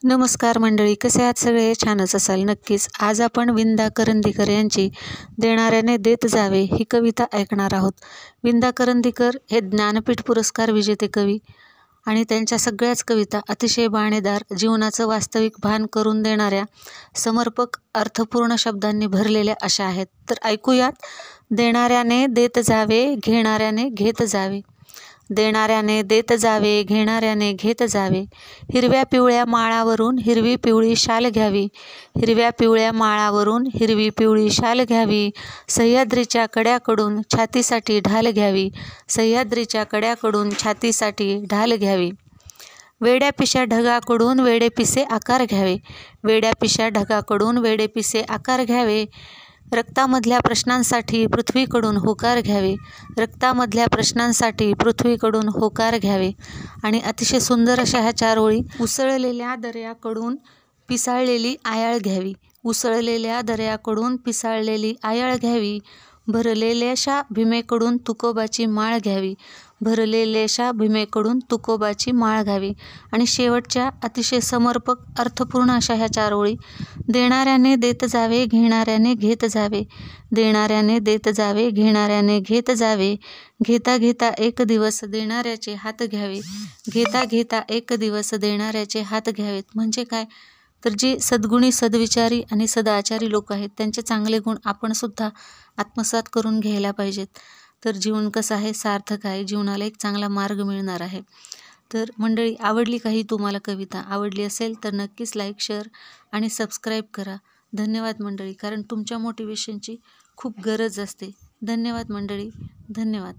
नमस्कार मंडळी, कसे आहात सगळे? छानच असाल नक्कीच. आज आपण विंदा करंदीकर यांची देणाऱ्याने देत जावे ही कविता ऐकणार आहोत. विंदा करंदीकर हे ज्ञानपीठ पुरस्कार विजेते कवी आणि त्यांच्या सगळ्याच कविता अतिशय बाणेदार, जीवनाचं वास्तविक भान करून देणाऱ्या, समर्पक, अर्थपूर्ण शब्दांनी भरलेल्या अशा आहेत. तर ऐकूयात. देणाऱ्याने देत जावे, घेणाऱ्याने घेत जावे. देणाऱ्याने देत जावे, घेणाऱ्याने घेत जावे. हिरव्या पिवळ्या माळावरून हिरवी पिवळी शाल घ्यावी. हिरव्या पिवळ्या माळावरून हिरवी पिवळी शाल घ्यावी. सह्याद्रीच्या कड्याकडून छातीसाठी ढाल घ्यावी. सह्याद्रीच्या कड्याकडून छातीसाठी ढाल घ्यावी. वेड्या पिशा ढगाकडून वेडेपिसे आकार घ्यावे. वेड्या पिशा ढगाकडून वेडेपिसे आकार घ्यावे. रक्तामधल्या प्रश्नांसाठी पृथ्वीकडून होकार घ्यावे. रक्तामधल्या प्रश्नांसाठी पृथ्वीकडून होकार घ्यावे. आणि अतिशय सुंदर अशा ह्या 4 ओळी. उसळलेल्या दर्याकडून पिसाळलेली आयाळ घ्यावी. उसळलेल्या दर्याकडून पिसाळलेली आयाळ घ्यावी. भरलेल्याशा भीमेकडून तुकोबाची माळ घ्यावी. भरलेल्याशा भीमेकडून तुकोबाची माळ घ्यावी. आणि शेवटच्या अतिशय समर्पक, अर्थपूर्ण अशा ह्या 4 ओळी. देणाऱ्याने देत जावे, घेणाऱ्याने घेत जावे. देणाऱ्याने देत जावे, घेणाऱ्याने घेत जावे. घेता घेता एक दिवस देणाऱ्याचे हात घ्यावे. घेता घेता एक दिवस देणाऱ्याचे हात घ्यावेत. म्हणजे काय, तर जे सद्गुणी, सद्विचारी आणि सदाचारी लोक आहेत त्यांचे चांगले गुण आपण सुद्धा आत्मसात करून घ्यायला पाहिजेत. तर जीवन कसं आहे, सार्थक आहे, जीवनाला एक चांगला मार्ग मिळणार आहे. तर मंडळी, आवडली काही तुम्हाला कविता? आवडली असेल तर नक्कीच लाईक, शेअर आणि सबस्क्राईब करा. धन्यवाद मंडळी, कारण तुमच्या मोटिवेशनची खूप गरज असते. धन्यवाद मंडळी, धन्यवाद.